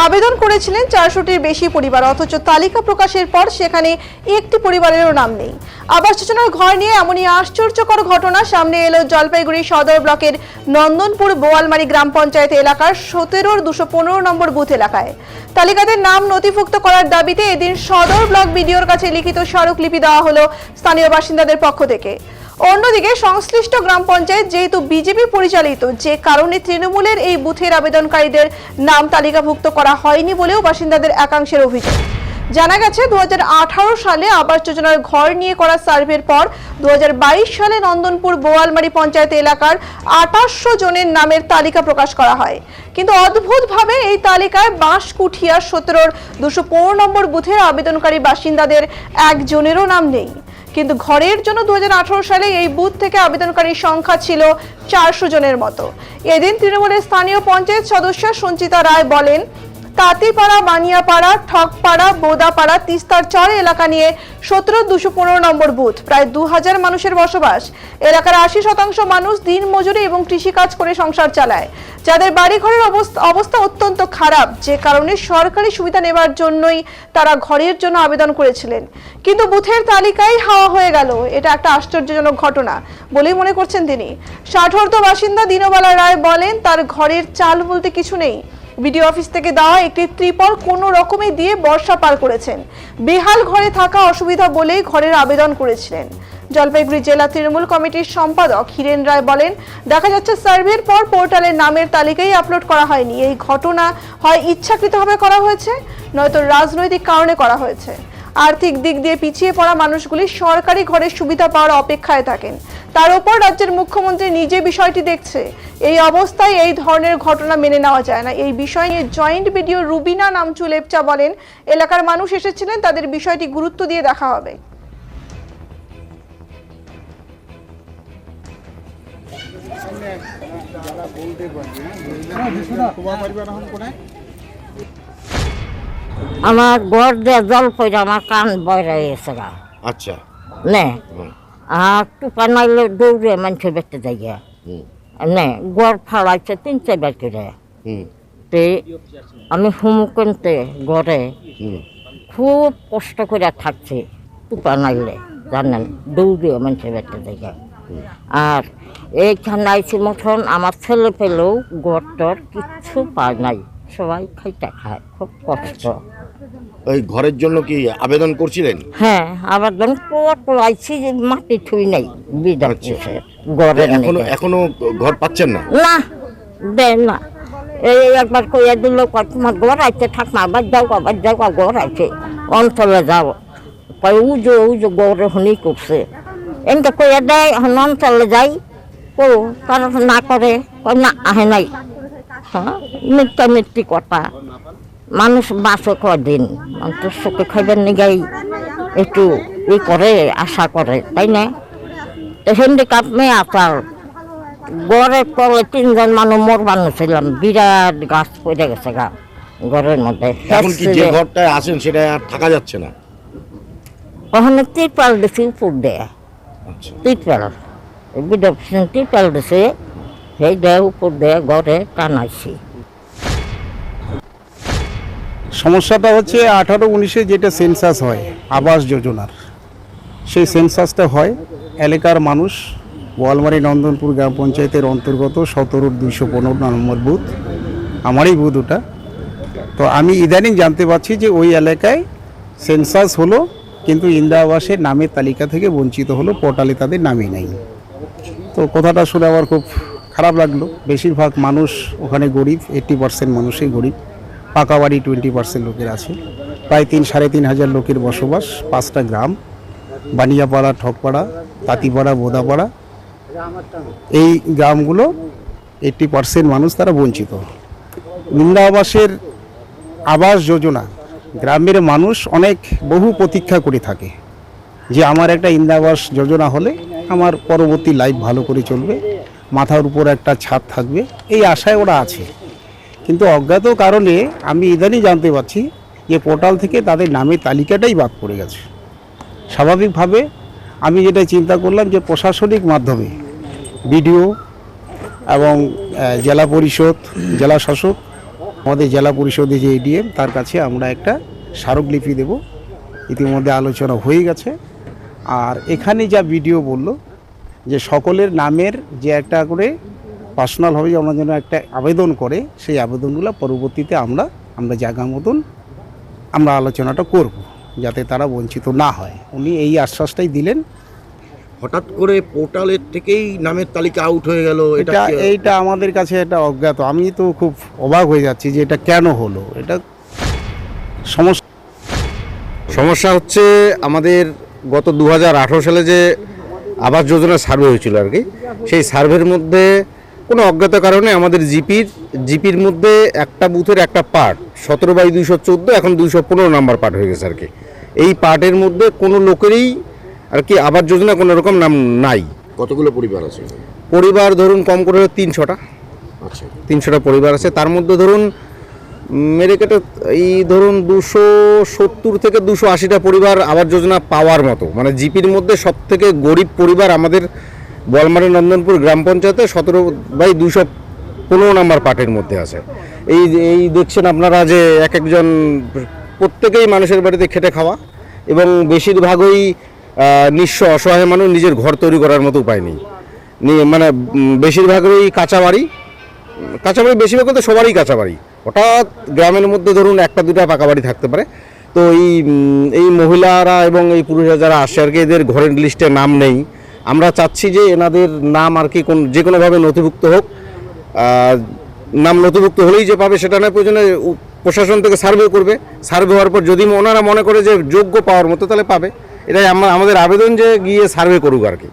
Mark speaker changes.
Speaker 1: আবেদন করেছিলেন 400টির বেশি পরিবার, অথচ তালিকা প্রকাশের পর সেখানে একটি পরিবারেরও নাম নেই। আবাস যোজনার ঘর নিয়ে এমনই আশ্চর্যকর ঘটনা সামনে এলো জলপাইগুড়ি সদর ব্লকের নন্দনপুর বোয়ালমারি গ্রাম পঞ্চায়েত এলাকার 17-215 নম্বর বুথ এলাকায়। তালিকাতে নাম নথিভুক্ত করার দাবিতে এদিন সদর ব্লক বিডিওর কাছে লিখিত স্মারকলিপি দেওয়া হলো স্থানীয় বাসিন্দাদের পক্ষ থেকে। অন্যদিকে সংশ্লিষ্ট গ্রাম পঞ্চায়েত যেহেতু বিজেপি পরিচালিত, যে কারণে তৃণমূলের এই বুথের আবেদনকারীদের নাম তালিকাভুক্ত করা হয়নি বলেও বাসিন্দাদের একাংশের অভিযোগ। জানা গেছে 2018 সালে আবাস যোজনার ঘর নিয়ে করা সার্ভের পর 2022 সালে নন্দনপুর বোয়ালমারি পঞ্চায়েত এলাকার 2800 জনের নামের তালিকা প্রকাশ করা হয়। কিন্তু অদ্ভুতভাবে এই তালিকায় বাঁশকুঠিয়া 17-215 নম্বর বুথের আবেদনকারী বাসিন্দাদের একজনেরও নাম নেই। কিন্তু ঘরের জন্য 2018 সালে এই বুথ থেকে আবেদনকারীর সংখ্যা ছিল 400 জনের মতো। এদিন তৃণমূলের স্থানীয় পঞ্চায়েত সদস্য সঞ্চিতা রায় বলেন, তাঁতিপাড়া, বানিয়াপাড়া, ঠকপাড়া, বোদাপাড়া, তিস্তার চর এলাকা নিয়ে 17-215 নম্বর বুথ, প্রায় 2000 মানুষের বসবাস। এলাকার 80% মানুষ দিন মজুরি এবং কৃষিকাজ করে সংসার চালায়, যাদের বাড়িঘরের অবস্থা অত্যন্ত খারাপ, যে কারণে সরকারি সুবিধা নেবার জন্যই তারা ঘরের জন্য আবেদন করেছিলেন। কিন্তু বুথের তালিকায় হাওয়া হয়ে গেল। এটা একটা আশ্চর্যজনক ঘটনা বলেই মনে করছেন তিনি। ষাটর্ধ বাসিন্দা দীনবালা রায় বলেন, তার ঘরের চাল বলতে কিছু নেই। বিডিও অফিস থেকে দেওয়া একটি ত্রিপল কোনো রকমে দিয়ে বর্ষা পার করেছেন। বেহাল ঘরে থাকা অসুবিধা বলেই ঘরের আবেদন করেছিলেন। জলপাইগুড়ি জেলা তৃণমূল কমিটির সম্পাদক হিরেন রায় বলেন, দেখা যাচ্ছে সার্ভের পর পোর্টালে নামের তালিকাই আপলোড করা হয়নি। এই ঘটনা হয় ইচ্ছাকৃতভাবে করা হয়েছে, নয়তো রাজনৈতিক কারণে করা হয়েছে। আর্থিক দিক দিয়ে পিছিয়ে পড়া মানুষগুলি সরকারি ঘরের সুবিধা পাওয়ার অপেক্ষায় থাকেন, তার উপর রাজ্যের মুখ্যমন্ত্রী নিজে বিষয়টি দেখছে। এই অবস্থায় এই ধরনের ঘটনা মেনে নেওয়া যায় না। এই বিষয় নিয়ে জয়েন্ট বিডিও রুবিনা নামচু লেপচা বলেন, এলাকার মানুষ এসেছিলেন, তাদের বিষয়টি গুরুত্ব দিয়ে দেখা হবে।
Speaker 2: আমার ঘর দিয়ে জল পড়ে আমার কান বয়রা গেছে গা।
Speaker 3: আচ্ছা
Speaker 2: নে আর টুপা নাইলে দৌড়ে মানুষের বেঁচে যাই নে গড় ফালাইছে 3-4 বার করে। তে আমি হুমুকনতে গড়ে খুব কষ্ট করে থাকছি, টুপা নাইলে জানেন দৌড়ে মানুষের বেঁচে যাই। আর এইখানে আইছি মতন আমার ছেলে পেলেও গড়টর কিচ্ছু পায় নাই, সবাই খাইতে খায়, খুব কষ্ট।
Speaker 3: ওই ঘরের জন্য কি আবেদন করছিলেন?
Speaker 2: হ্যাঁ, আবেদন করাইছি, যে মাটি ঠুই নাই বিদা ঘরে।
Speaker 3: এখনো ঘর পাচ্ছেন না?
Speaker 2: না দেন না, এই একবার কইয়া দিল তোমার ঘর আছে, থাক না, আবার যাও ঘর আছে, অঞ্চলে যাও। কয় উজো গড়ে শুনি করছে, এনকে কইয়া দেয়, এখন অঞ্চলে যাই তারা না করে, কয় না আহে নাই। হ্যাঁ, মিথ্যা কথা। মানুষ বাঁচে কদিন, মানুষ চোখে খাইবার নিগাই একটু ই করে, আশা করে, তাই না? হ্যান্ডিক্যাপ মেয়ে আসার গড়ের তলে 3 জন মানুষ মরবানো ছিলাম, বিরাট গাছ পড়ে গেছে গা ঘরের মধ্যে।
Speaker 3: এখন কি যে ঘরটায় আছেন সেটা আর থাকা যাচ্ছে না?
Speaker 2: ওখানে ত্রিপাল দিছি উপর দেয়, ত্রিপাল ত্রিপাল দিছে, সেই দেয় উপর দেয় ঘরে টানাইছি।
Speaker 4: সমস্যাটা হচ্ছে 18-19-এ যেটা সেন্সাস হয় আবাস যোজনার, সেই সেন্সাসটা হয় এলাকার মানুষ বোয়ালমারি নন্দনপুর গ্রাম পঞ্চায়েতের অন্তর্গত 17-215 নম্বর বুথ, আমারই বুথ ওটা। তো আমি ইদানিং জানতে পারছি যে ওই এলাকায় সেন্সাস হলো, কিন্তু ইন্দিরা আবাসের নামের তালিকা থেকে বঞ্চিত হলো, পোর্টালে তাদের নামই নাই। তো কথাটা শুনে আমার খুব খারাপ লাগলো। বেশিরভাগ মানুষ ওখানে গরিব, 80% মানুষই গরিব, পাকা বাড়ি 20% লোকের আছে, প্রায় 3-3.5 হাজার লোকের বসবাস, 5টা গ্রাম, বানিয়াপাড়া, ঠকপাড়া, তাঁতিপাড়া, বোদাপাড়া, এই গ্রামগুলো 80% মানুষ তারা বঞ্চিত। ইন্দিরা আবাসের আবাস যোজনা গ্রামের মানুষ অনেক বহু প্রতীক্ষা করে থাকে, যে আমার একটা ইন্দিরা আবাস যোজনা হলে আমার পরবর্তী লাইফ ভালো করে চলবে, মাথার উপর একটা ছাদ থাকবে, এই আশায় ওরা আছে। কিন্তু অজ্ঞাত কারণে আমি ইদানিং জানতে পারছি যে পোর্টাল থেকে তাদের নামের তালিকাটাই বাদ পড়ে গেছে। স্বাভাবিকভাবে আমি যেটা চিন্তা করলাম যে প্রশাসনিক মাধ্যমে বিডিও এবং জেলা পরিষদ, জেলা শাসক আমাদের জেলা পরিষদে যে এডিএম তার কাছে আমরা একটা স্মারকলিপি দেব। ইতিমধ্যে আলোচনা হয়ে গেছে। আর এখানে যা ভিডিও বলল যে সকলের নামের যে একটা করে পার্সোনালভাবে যে আমরা যেন একটা আবেদন করে, সেই আবেদনগুলো পরবর্তীতে আমরা জায়গা মতন আমরা আলোচনাটা করব, যাতে তারা বঞ্চিত না হয়। উনি এই আশ্বাসটাই দিলেন।
Speaker 3: হঠাৎ করে পোর্টালের থেকেই নামের তালিকা আউট হয়ে গেল,
Speaker 4: এইটা আমাদের কাছে এটা অজ্ঞাত। আমি তো খুব অবাক হয়ে যাচ্ছি যে এটা কেন হলো। এটা
Speaker 5: সমস্যা হচ্ছে আমাদের গত 2018 সালে যে আবাস যোজনা সার্ভে হয়েছিল আর কি, সেই সার্ভের মধ্যে কোনো অজ্ঞাত কারণে আমাদের জিপির মধ্যে একটা বুথের একটা পার্ট 17/214 এখন 215 নাম্বার পার্ট হয়ে গেছে আর কি। এই পার্টের মধ্যে কোনো লোকেরই আর কি আবাস যোজনা কোনো রকম নাম নাই।
Speaker 3: কতগুলো পরিবার আছে?
Speaker 5: পরিবার ধরুন কম করে 300টা।
Speaker 3: আচ্ছা,
Speaker 5: 300টা পরিবার আছে। তার মধ্যে ধরুন মেরে কেটে এই ধরুন 270 থেকে 280টা পরিবার আবাস যোজনা পাওয়ার মতো, মানে জিপির মধ্যে সব থেকে গরিব পরিবার আমাদের বোয়ালমারী নন্দনপুর গ্রাম পঞ্চায়েতে 17/215 নাম্বার পার্টের মধ্যে আছে। এই দেখছেন আপনারা যে এক একজন প্রত্যেকেই মানুষের বাড়িতে খেটে খাওয়া, এবং বেশিরভাগই নিঃস্ব অসহায় মানুষ, নিজের ঘর তৈরি করার মতো উপায় নেই। মানে বেশিরভাগই কাঁচা বাড়ি, বেশিরভাগ তো সবারই কাঁচা বাড়ি। হঠাৎ গ্রামের মধ্যে ধরুন একটা দুটা পাকা বাড়ি থাকতে পারে। তো এই মহিলারা এবং এই পুরুষরা যারা আসে আর কি, এদের ঘরের লিস্টে নাম নেই। আমরা চাচ্ছি যে এনাদের নাম আর কি যে কোনোভাবে নথিভুক্ত হোক। নাম নথিভুক্ত হলেই যে পাবে সেটা নয়, প্রয়োজনে প্রশাসন থেকে সার্ভে করবে। সার্ভে হওয়ার পর যদি ওনারা মনে করে যে যোগ্য পাওয়ার মতো, তাহলে পাবে। এটাই আমাদের আবেদন, যে গিয়ে সার্ভে করুক আর কি।